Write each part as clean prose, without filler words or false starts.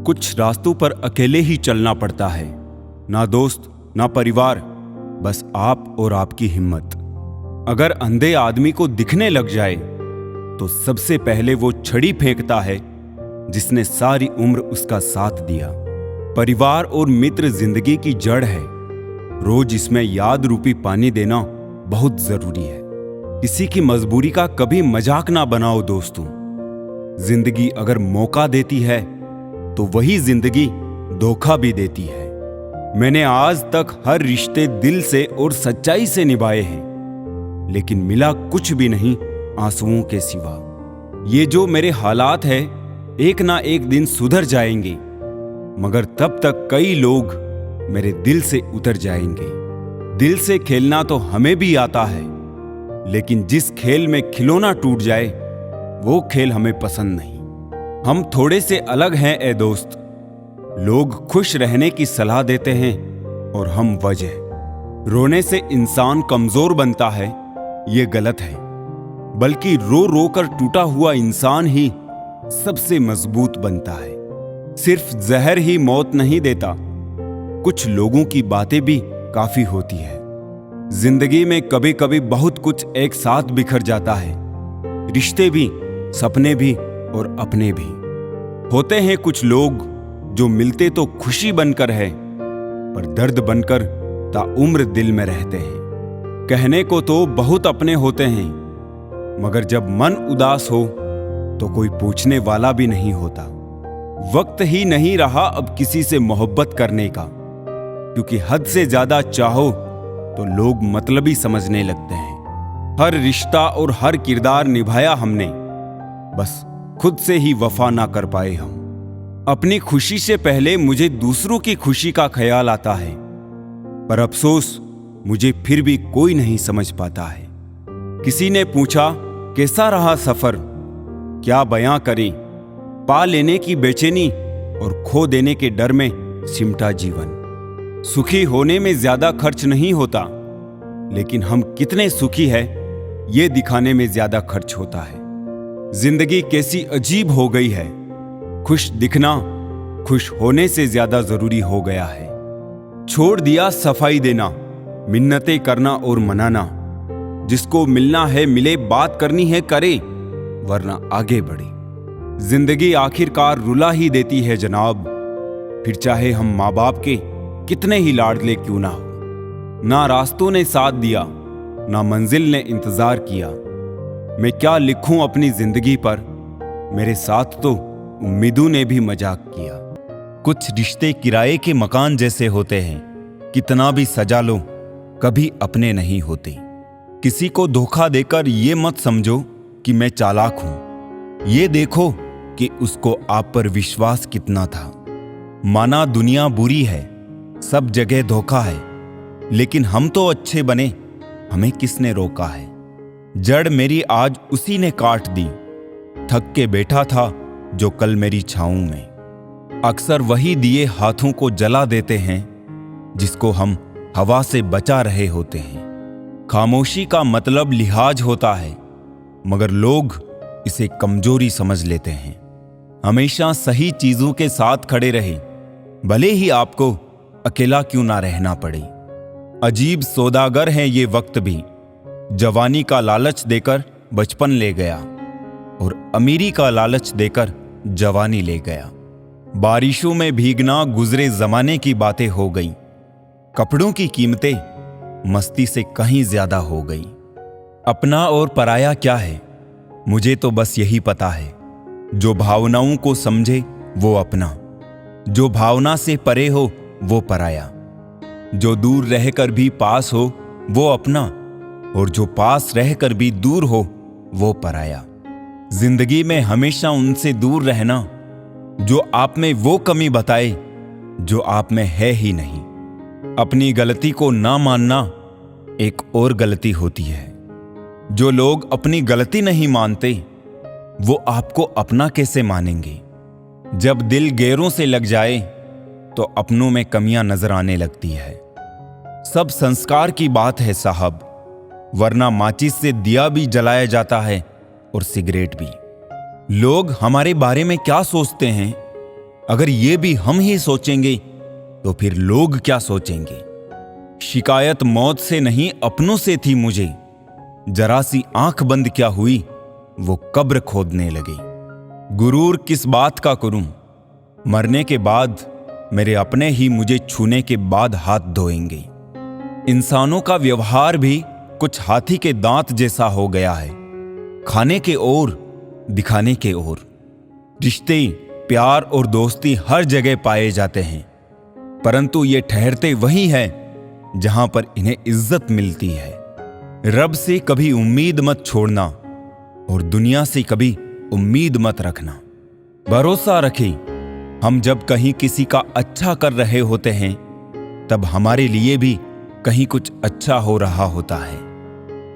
कुछ रास्तों पर अकेले ही चलना पड़ता है, ना दोस्त ना परिवार, बस आप और आपकी हिम्मत। अगर अंधे आदमी को दिखने लग जाए तो सबसे पहले वो छड़ी फेंकता है जिसने सारी उम्र उसका साथ दिया। परिवार और मित्र जिंदगी की जड़ है, रोज इसमें याद रूपी पानी देना बहुत जरूरी है। किसी की मजबूरी का कभी मजाक ना बनाओ दोस्तों। जिंदगी अगर मौका देती है तो वही जिंदगी धोखा भी देती है। मैंने आज तक हर रिश्ते दिल से और सच्चाई से निभाए हैं, लेकिन मिला कुछ भी नहीं आंसुओं के सिवा। ये जो मेरे हालात है एक ना एक दिन सुधर जाएंगे, मगर तब तक कई लोग मेरे दिल से उतर जाएंगे। दिल से खेलना तो हमें भी आता है, लेकिन जिस खेल में खिलौना टूट जाए वो खेल हमें पसंद नहीं। हम थोड़े से अलग हैं ए दोस्त। लोग खुश रहने की सलाह देते हैं और हम वजह। रोने से इंसान कमजोर बनता है, ये गलत है, बल्कि रो रो कर टूटा हुआ इंसान ही सबसे मजबूत बनता है। सिर्फ जहर ही मौत नहीं देता, कुछ लोगों की बातें भी काफी होती है। जिंदगी में कभी कभी बहुत कुछ एक साथ बिखर जाता है, रिश्ते भी, सपने भी और अपने भी। होते हैं कुछ लोग जो मिलते तो खुशी बनकर है, पर दर्द बनकर ताउम्र दिल में रहते हैं। कहने को तो बहुत अपने होते हैं, मगर जब मन उदास हो तो कोई पूछने वाला भी नहीं होता। वक्त ही नहीं रहा अब किसी से मोहब्बत करने का, क्योंकि हद से ज्यादा चाहो तो लोग मतलबी समझने लगते हैं। हर रिश्ता और हर किरदार निभाया हमने, बस खुद से ही वफा ना कर पाए हम। अपनी खुशी से पहले मुझे दूसरों की खुशी का ख्याल आता है, पर अफसोस मुझे फिर भी कोई नहीं समझ पाता है। किसी ने पूछा कैसा रहा सफर, क्या बयां करें, पा लेने की बेचैनी और खो देने के डर में सिमटा जीवन। सुखी होने में ज्यादा खर्च नहीं होता, लेकिन हम कितने सुखी हैं ये दिखाने में ज्यादा खर्च होता है। जिंदगी कैसी अजीब हो गई है, खुश दिखना खुश होने से ज्यादा जरूरी हो गया है। छोड़ दिया सफाई देना, मिन्नतें करना और मनाना। जिसको मिलना है मिले, बात करनी है करे, वरना आगे बढ़े। जिंदगी आखिरकार रुला ही देती है जनाब, फिर चाहे हम माँ बाप के कितने ही लाडले क्यों ना हो। ना रास्तों ने साथ दिया, ना मंजिल ने इंतजार किया। मैं क्या लिखूं अपनी जिंदगी पर, मेरे साथ तो उम्मीदों ने भी मजाक किया। कुछ रिश्ते किराए के मकान जैसे होते हैं, कितना भी सजा लो कभी अपने नहीं होते। किसी को धोखा देकर ये मत समझो कि मैं चालाक हूं, ये देखो कि उसको आप पर विश्वास कितना था। माना दुनिया बुरी है, सब जगह धोखा है, लेकिन हम तो अच्छे बने, हमें किसने रोका है। जड़ मेरी आज उसी ने काट दी, थक के बैठा था जो कल मेरी छाऊं में। अक्सर वही दिए हाथों को जला देते हैं जिसको हम हवा से बचा रहे होते हैं। खामोशी का मतलब लिहाज होता है, मगर लोग इसे कमजोरी समझ लेते हैं। हमेशा सही चीजों के साथ खड़े रहे, भले ही आपको अकेला क्यों ना रहना पड़े। अजीब सौदागर है ये वक्त भी, जवानी का लालच देकर बचपन ले गया और अमीरी का लालच देकर जवानी ले गया। बारिशों में भीगना गुजरे जमाने की बातें हो गई, कपड़ों की कीमतें मस्ती से कहीं ज्यादा हो गई। अपना और पराया क्या है, मुझे तो बस यही पता है, जो भावनाओं को समझे वो अपना, जो भावना से परे हो वो पराया, जो दूर रहकर भी पास हो वो अपना, और जो पास रहकर भी दूर हो वो पराया। जिंदगी में हमेशा उनसे दूर रहना जो आप में वो कमी बताए जो आप में है ही नहीं। अपनी गलती को ना मानना एक और गलती होती है। जो लोग अपनी गलती नहीं मानते वो आपको अपना कैसे मानेंगे। जब दिल गैरों से लग जाए तो अपनों में कमियां नजर आने लगती है। सब संस्कार की बात है साहब, वरना माचिस से दिया भी जलाया जाता है और सिगरेट भी। लोग हमारे बारे में क्या सोचते हैं अगर ये भी हम ही सोचेंगे तो फिर लोग क्या सोचेंगे। शिकायत मौत से नहीं अपनों से थी मुझे, जरा सी आंख बंद क्या हुई वो कब्र खोदने लगे। गुरूर किस बात का करूं, मरने के बाद मेरे अपने ही मुझे छूने के बाद हाथ धोएंगे। इंसानों का व्यवहार भी कुछ हाथी के दांत जैसा हो गया है, खाने के ओर दिखाने के ओर। रिश्ते, प्यार और दोस्ती हर जगह पाए जाते हैं, परंतु ये ठहरते वहीं हैं जहां पर इन्हें इज्जत मिलती है। रब से कभी उम्मीद मत छोड़ना और दुनिया से कभी उम्मीद मत रखना। भरोसा रखें, हम जब कहीं किसी का अच्छा कर रहे होते हैं तब हमारे लिए भी कहीं कुछ अच्छा हो रहा होता है।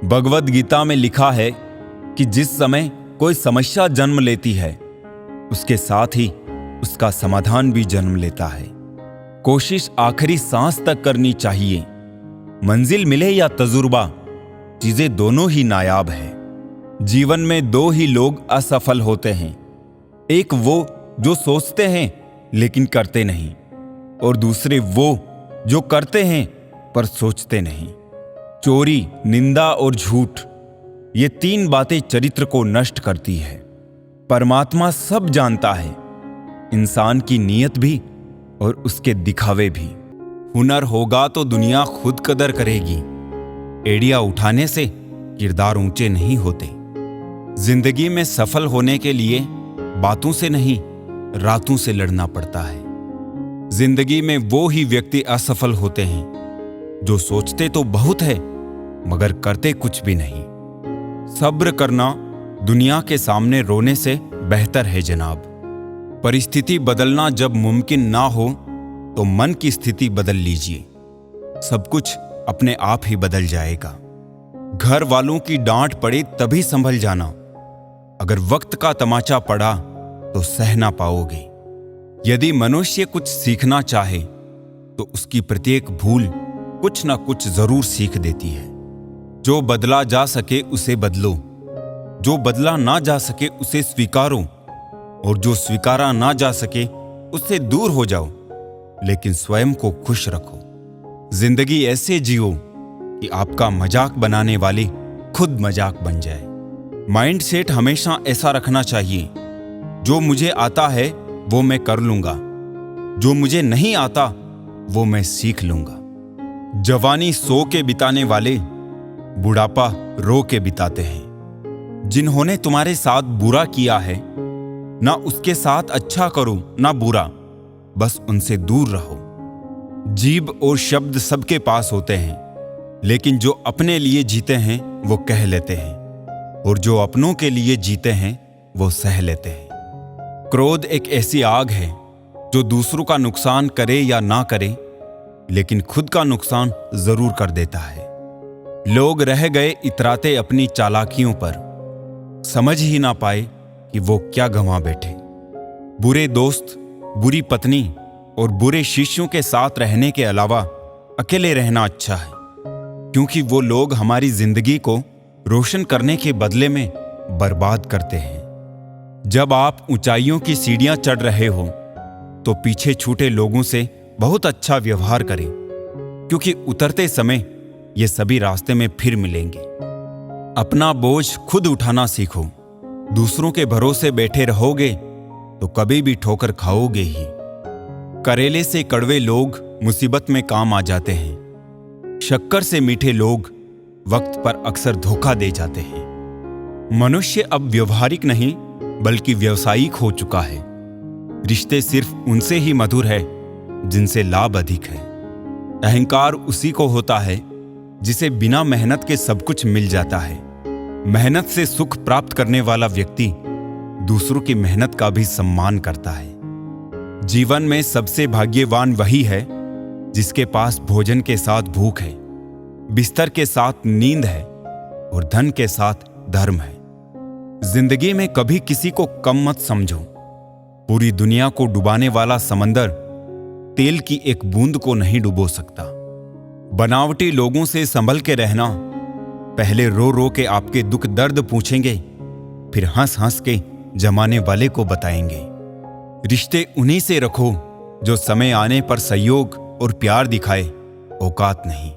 भगवद गीता में लिखा है कि जिस समय कोई समस्या जन्म लेती है उसके साथ ही उसका समाधान भी जन्म लेता है। कोशिश आखिरी सांस तक करनी चाहिए। मंजिल मिले या तजुर्बा, चीजें दोनों ही नायाब है। जीवन में दो ही लोग असफल होते हैं, एक वो जो सोचते हैं लेकिन करते नहीं, और दूसरे वो जो करते हैं पर सोचते नहीं। चोरी, निंदा और झूठ, ये तीन बातें चरित्र को नष्ट करती है। परमात्मा सब जानता है, इंसान की नीयत भी और उसके दिखावे भी। हुनर होगा तो दुनिया खुद कदर करेगी। एड़ियां उठाने से किरदार ऊंचे नहीं होते। जिंदगी में सफल होने के लिए बातों से नहीं, रातों से लड़ना पड़ता है। जिंदगी में वो ही व्यक्ति असफल होते हैं जो सोचते तो बहुत है मगर करते कुछ भी नहीं। सब्र करना दुनिया के सामने रोने से बेहतर है जनाब। परिस्थिति बदलना जब मुमकिन ना हो तो मन की स्थिति बदल लीजिए, सब कुछ अपने आप ही बदल जाएगा। घर वालों की डांट पड़े तभी संभल जाना, अगर वक्त का तमाचा पड़ा तो सह ना पाओगे। यदि मनुष्य कुछ सीखना चाहे तो उसकी प्रत्येक भूल कुछ ना कुछ जरूर सीख देती है। जो बदला जा सके उसे बदलो, जो बदला ना जा सके उसे स्वीकारो, और जो स्वीकारा ना जा सके उससे दूर हो जाओ, लेकिन स्वयं को खुश रखो। जिंदगी ऐसे जियो कि आपका मजाक बनाने वाले खुद मजाक बन जाए। माइंड सेट हमेशा ऐसा रखना चाहिए, जो मुझे आता है वो मैं कर लूंगा, जो मुझे नहीं आता वो मैं सीख लूंगा। जवानी सो के बिताने वाले बुढ़ापा रो के बिताते हैं। जिन्होंने तुम्हारे साथ बुरा किया है, ना उसके साथ अच्छा करो ना बुरा, बस उनसे दूर रहो। जीभ और शब्द सबके पास होते हैं, लेकिन जो अपने लिए जीते हैं वो कह लेते हैं, और जो अपनों के लिए जीते हैं वो सह लेते हैं। क्रोध एक ऐसी आग है जो दूसरों का नुकसान करे या ना करे, लेकिन खुद का नुकसान जरूर कर देता है। लोग रह गए इतराते अपनी चालाकियों पर, समझ ही ना पाए कि वो क्या गंवा बैठे। बुरे दोस्त, बुरी पत्नी और बुरे शिष्यों के साथ रहने के अलावा अकेले रहना अच्छा है, क्योंकि वो लोग हमारी जिंदगी को रोशन करने के बदले में बर्बाद करते हैं। जब आप ऊंचाइयों की सीढ़ियां चढ़ रहे हो तो पीछे छूटे लोगों से बहुत अच्छा व्यवहार करें, क्योंकि उतरते समय ये सभी रास्ते में फिर मिलेंगे। अपना बोझ खुद उठाना सीखो। दूसरों के भरोसे बैठे रहोगे तो कभी भी ठोकर खाओगे ही। करेले से कड़वे लोग मुसीबत में काम आ जाते हैं। शक्कर से मीठे लोग वक्त पर अक्सर धोखा दे जाते हैं। मनुष्य अब व्यवहारिक नहीं बल्कि व्यावसायिक हो चुका है। रिश्ते सिर्फ उनसे ही मधुर है जिनसे लाभ अधिक है। अहंकार उसी को होता है जिसे बिना मेहनत के सब कुछ मिल जाता है। मेहनत से सुख प्राप्त करने वाला व्यक्ति दूसरों की मेहनत का भी सम्मान करता है। जीवन में सबसे भाग्यवान वही है जिसके पास भोजन के साथ भूख है, बिस्तर के साथ नींद है और धन के साथ धर्म है। जिंदगी में कभी किसी को कम मत समझो। पूरी दुनिया को डुबाने वाला समंदर तेल की एक बूंद को नहीं डुबो सकता। बनावटी लोगों से संभल के रहना। पहले रो रो के आपके दुख दर्द पूछेंगे, फिर हंस हंस के जमाने वाले को बताएंगे। रिश्ते उन्हीं से रखो जो समय आने पर सहयोग और प्यार दिखाए, औकात नहीं।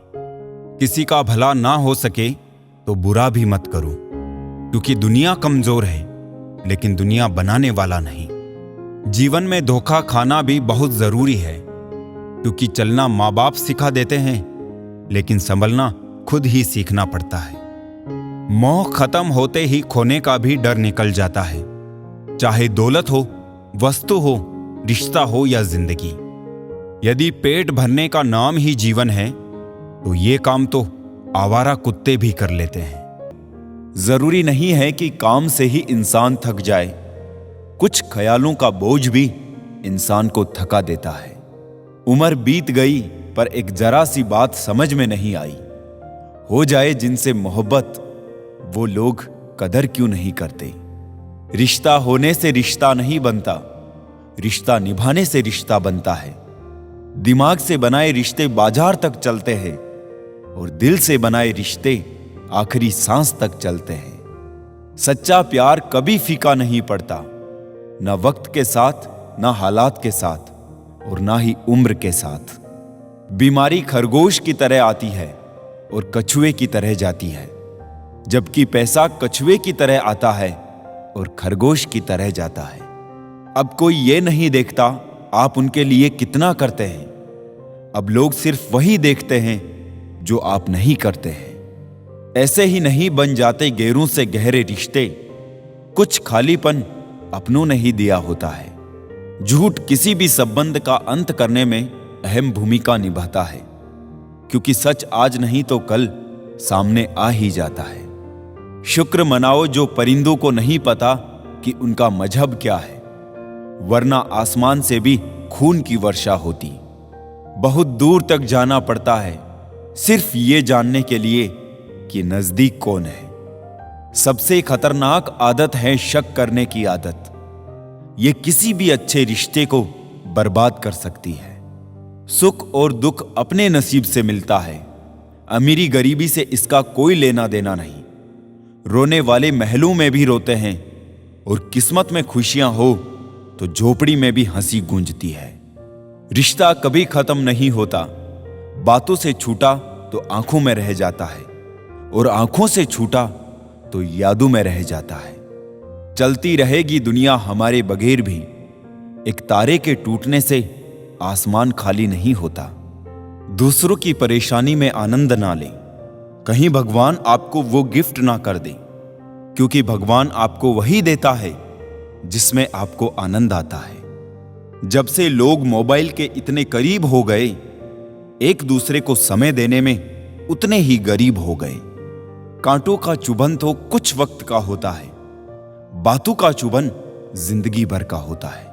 किसी का भला ना हो सके तो बुरा भी मत करो, क्योंकि दुनिया कमजोर है लेकिन दुनिया बनाने वाला नहीं। जीवन में धोखा खाना भी बहुत जरूरी है, क्योंकि चलना माँ बाप सिखा देते हैं लेकिन संभलना खुद ही सीखना पड़ता है। मोह खत्म होते ही खोने का भी डर निकल जाता है, चाहे दौलत हो, वस्तु हो, रिश्ता हो या जिंदगी। यदि पेट भरने का नाम ही जीवन है तो ये काम तो आवारा कुत्ते भी कर लेते हैं। जरूरी नहीं है कि काम से ही इंसान थक जाए, कुछ ख्यालों का बोझ भी इंसान को थका देता है। उम्र बीत गई पर एक जरा सी बात समझ में नहीं आई, हो जाए जिनसे मोहब्बत वो लोग कदर क्यों नहीं करते। रिश्ता होने से रिश्ता नहीं बनता, रिश्ता निभाने से रिश्ता बनता है। दिमाग से बनाए रिश्ते बाजार तक चलते हैं और दिल से बनाए रिश्ते आखिरी सांस तक चलते हैं। सच्चा प्यार कभी फीका नहीं पड़ता, ना वक्त के साथ, ना हालात के साथ और ना ही उम्र के साथ। बीमारी खरगोश की तरह आती है और कछुए की तरह जाती है, जबकि पैसा कछुए की तरह आता है और खरगोश की तरह जाता है। अब कोई ये नहीं देखता आप उनके लिए कितना करते हैं, अब लोग सिर्फ वही देखते हैं जो आप नहीं करते हैं। ऐसे ही नहीं बन जाते गैरों से गहरे रिश्ते, कुछ खालीपन अपनों ने ही दिया होता है। झूठ किसी भी संबंध का अंत करने में अहम भूमिका निभाता है, क्योंकि सच आज नहीं तो कल सामने आ ही जाता है। शुक्र मनाओ जो परिंदों को नहीं पता कि उनका मजहब क्या है, वरना आसमान से भी खून की वर्षा होती। बहुत दूर तक जाना पड़ता है सिर्फ ये जानने के लिए कि नजदीक कौन है। सबसे खतरनाक आदत है शक करने की आदत। ये किसी भी अच्छे रिश्ते को बर्बाद कर सकती है। सुख और दुख अपने नसीब से मिलता है, अमीरी गरीबी से इसका कोई लेना देना नहीं। रोने वाले महलों में भी रोते हैं और किस्मत में खुशियां हो तो झोपड़ी में भी हंसी गूंजती है। रिश्ता कभी खत्म नहीं होता, बातों से छूटा तो आंखों में रह जाता है और आंखों से छूटा तो यादों में रह जाता है। चलती रहेगी दुनिया हमारे बगैर भी, एक तारे के टूटने से आसमान खाली नहीं होता। दूसरों की परेशानी में आनंद ना लें, कहीं भगवान आपको वो गिफ्ट ना कर दे, क्योंकि भगवान आपको वही देता है जिसमें आपको आनंद आता है। जब से लोग मोबाइल के इतने करीब हो गए, एक दूसरे को समय देने में उतने ही गरीब हो गए। कांटों का चुभन तो कुछ वक्त का होता है, बातों का चुभन जिंदगी भर का होता है।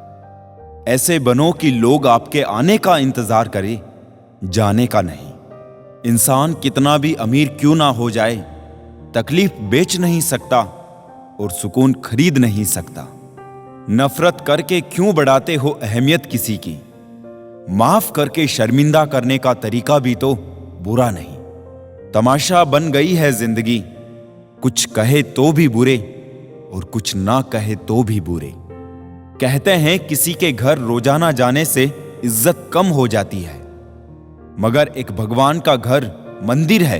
ऐसे बनो कि लोग आपके आने का इंतजार करें, जाने का नहीं। इंसान कितना भी अमीर क्यों ना हो जाए, तकलीफ बेच नहीं सकता और सुकून खरीद नहीं सकता। नफरत करके क्यों बढ़ाते हो अहमियत किसी की, माफ करके शर्मिंदा करने का तरीका भी तो बुरा नहीं। तमाशा बन गई है जिंदगी, कुछ कहे तो भी बुरे और कुछ ना कहे तो भी बुरे। कहते हैं किसी के घर रोजाना जाने से इज्जत कम हो जाती है, मगर एक भगवान का घर मंदिर है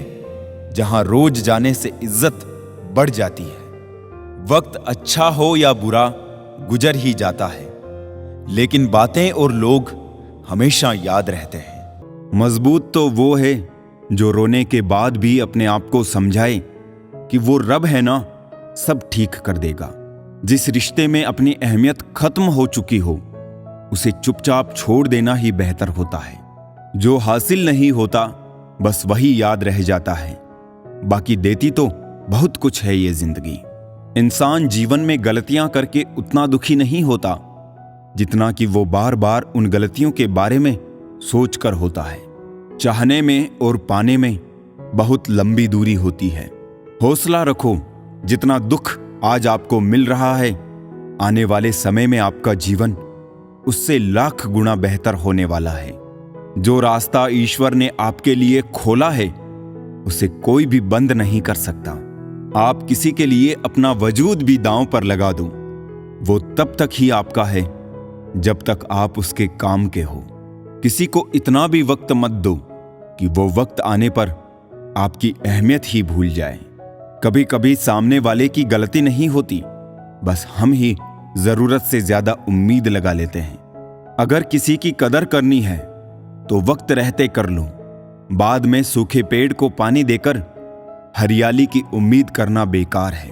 जहां रोज जाने से इज्जत बढ़ जाती है। वक्त अच्छा हो या बुरा गुजर ही जाता है, लेकिन बातें और लोग हमेशा याद रहते हैं। मजबूत तो वो है जो रोने के बाद भी अपने आप को समझाए कि वो रब है ना, सब ठीक कर देगा। जिस रिश्ते में अपनी अहमियत खत्म हो चुकी हो, उसे चुपचाप छोड़ देना ही बेहतर होता है। जो हासिल नहीं होता बस वही याद रह जाता है, बाकी देती तो बहुत कुछ है ये जिंदगी। इंसान जीवन में गलतियां करके उतना दुखी नहीं होता जितना कि वो बार बार उन गलतियों के बारे में सोचकर होता है। चाहने में और पाने में बहुत लंबी दूरी होती है। हौसला रखो, जितना दुख आज आपको मिल रहा है, आने वाले समय में आपका जीवन उससे लाख गुना बेहतर होने वाला है। जो रास्ता ईश्वर ने आपके लिए खोला है, उसे कोई भी बंद नहीं कर सकता। आप किसी के लिए अपना वजूद भी दांव पर लगा दो, वो तब तक ही आपका है जब तक आप उसके काम के हो। किसी को इतना भी वक्त मत दो कि वो वक्त आने पर आपकी अहमियत ही भूल जाए। कभी कभी सामने वाले की गलती नहीं होती, बस हम ही जरूरत से ज्यादा उम्मीद लगा लेते हैं। अगर किसी की कदर करनी है तो वक्त रहते कर लो। बाद में सूखे पेड़ को पानी देकर हरियाली की उम्मीद करना बेकार है।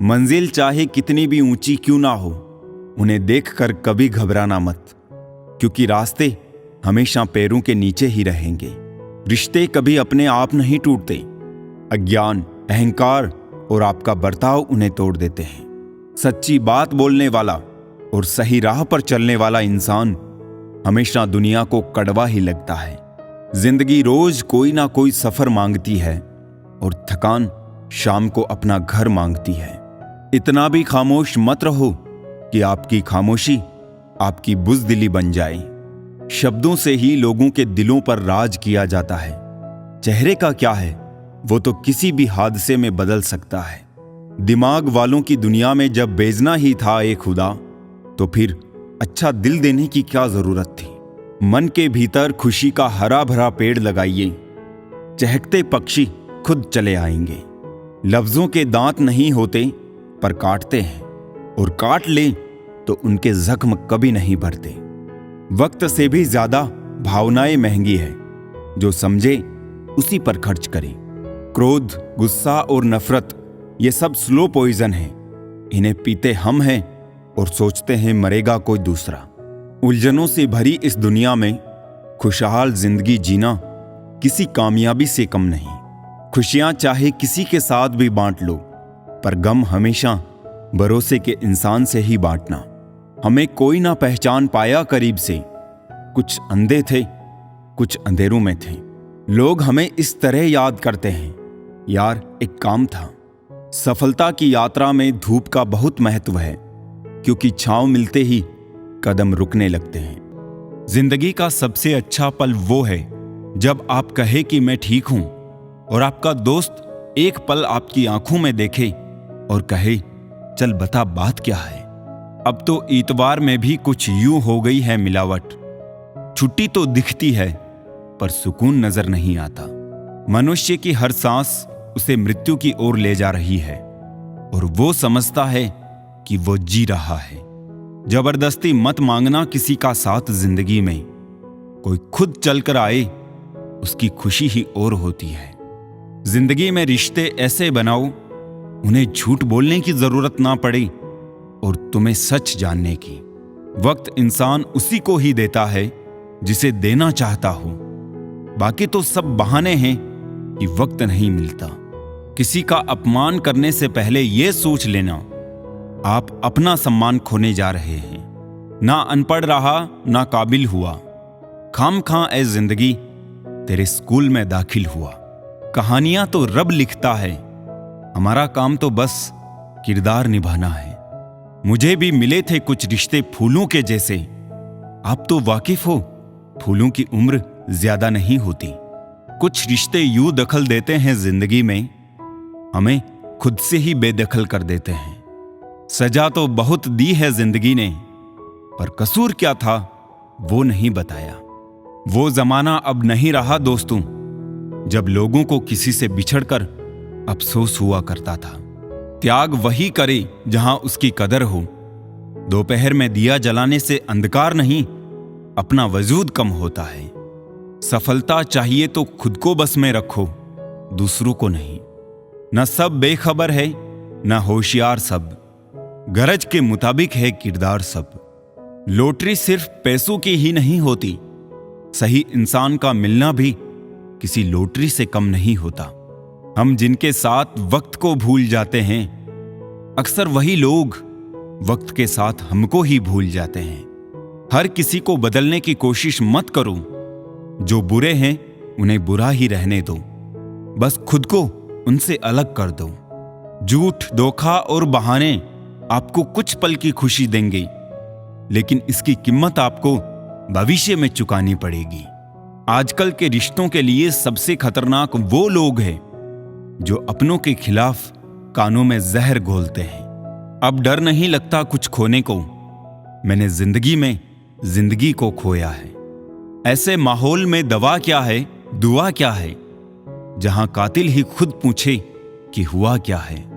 मंजिल चाहे कितनी भी ऊंची क्यों ना हो, उन्हें देखकर कभी घबराना मत, क्योंकि रास्ते हमेशा पैरों के नीचे ही रहेंगे। रिश्ते कभी अपने आप नहीं टूटते। अज्ञान, अहंकार और आपका बर्ताव उन्हें तोड़ देते हैं। सच्ची बात बोलने वाला और सही राह पर चलने वाला इंसान हमेशा दुनिया को कड़वा ही लगता है। जिंदगी रोज कोई ना कोई सफर मांगती है और थकान शाम को अपना घर मांगती है। इतना भी खामोश मत रहो कि आपकी खामोशी आपकी बुज़दिली बन जाए। शब्दों से ही लोगों के दिलों पर राज किया जाता है। चेहरे का क्या है, वो तो किसी भी हादसे में बदल सकता है। दिमाग वालों की दुनिया में जब बेजना ही था एक खुदा, तो फिर अच्छा दिल देने की क्या जरूरत थी। मन के भीतर खुशी का हरा भरा पेड़ लगाइए, चहकते पक्षी खुद चले आएंगे। लफ्जों के दांत नहीं होते पर काटते हैं, और काट ले तो उनके जख्म कभी नहीं भरते। वक्त से भी ज्यादा भावनाएं महंगी है, जो समझे उसी पर खर्च करें। क्रोध, गुस्सा और नफरत ये सब स्लो पॉइजन है। इन्हें पीते हम हैं और सोचते हैं मरेगा कोई दूसरा। उलझनों से भरी इस दुनिया में खुशहाल जिंदगी जीना किसी कामयाबी से कम नहीं। खुशियां चाहे किसी के साथ भी बांट लो, पर गम हमेशा भरोसे के इंसान से ही बांटना। हमें कोई ना पहचान पाया करीब से। कुछ अंधे थे, कुछ अंधेरों में थे। लोग हमें इस तरह याद करते हैं, यार एक काम था। सफलता की यात्रा में धूप का बहुत महत्व है, क्योंकि छांव मिलते ही कदम रुकने लगते हैं। जिंदगी का सबसे अच्छा पल वो है जब आप कहे कि मैं ठीक हूं, और आपका दोस्त एक पल आपकी आंखों में देखे और कहे चल बता बात क्या है। अब तो इतवार में भी कुछ यूं हो गई है मिलावट। छुट्टी तो दिखती है पर सुकून नजर नहीं आता। मनुष्य की हर सांस उसे मृत्यु की ओर ले जा रही है, और वो समझता है कि वो जी रहा है। जबरदस्ती मत मांगना किसी का साथ जिंदगी में। कोई खुद चलकर आए, उसकी खुशी ही और होती है। जिंदगी में रिश्ते ऐसे बनाओ उन्हें झूठ बोलने की जरूरत ना पड़े और तुम्हें सच जानने की। वक्त इंसान उसी को ही देता है जिसे देना चाहता हो। बाकी तो सब बहाने हैं कि वक्त नहीं मिलता। किसी का अपमान करने से पहले यह सोच लेना आप अपना सम्मान खोने जा रहे हैं। ना अनपढ़ रहा, ना काबिल हुआ। खामखां ए जिंदगी तेरे स्कूल में दाखिल हुआ। कहानियां तो रब लिखता है, हमारा काम तो बस किरदार निभाना है। मुझे भी मिले थे कुछ रिश्ते फूलों के जैसे। आप तो वाकिफ हो, फूलों की उम्र ज्यादा नहीं होती। कुछ रिश्ते यूं दखल देते हैं जिंदगी में, हमें खुद से ही बेदखल कर देते हैं। सजा तो बहुत दी है जिंदगी ने, पर कसूर क्या था वो नहीं बताया। वो जमाना अब नहीं रहा दोस्तों, जब लोगों को किसी से बिछड़कर अफसोस हुआ करता था। त्याग वही करे जहां उसकी कदर हो। दोपहर में दिया जलाने से अंधकार नहीं, अपना वजूद कम होता है। सफलता चाहिए तो खुद को बस में रखो, दूसरों को नहीं। न सब बेखबर है, न होशियार सब। गरज के मुताबिक है किरदार सब। लॉटरी सिर्फ पैसों की ही नहीं होती, सही इंसान का मिलना भी किसी लॉटरी से कम नहीं होता। हम जिनके साथ वक्त को भूल जाते हैं, अक्सर वही लोग वक्त के साथ हमको ही भूल जाते हैं। हर किसी को बदलने की कोशिश मत करो। जो बुरे हैं उन्हें बुरा ही रहने दो, बस खुद को उनसे अलग कर दो। झूठ, धोखा और बहाने आपको कुछ पल की खुशी देंगे, लेकिन इसकी कीमत आपको भविष्य में चुकानी पड़ेगी। आजकल के रिश्तों के लिए सबसे खतरनाक वो लोग हैं जो अपनों के खिलाफ कानों में जहर घोलते हैं। अब डर नहीं लगता कुछ खोने को। मैंने जिंदगी में जिंदगी को खोया है। ऐसे माहौल में दवा क्या है, दुआ क्या है, जहां कातिल ही खुद पूछे कि हुआ क्या है।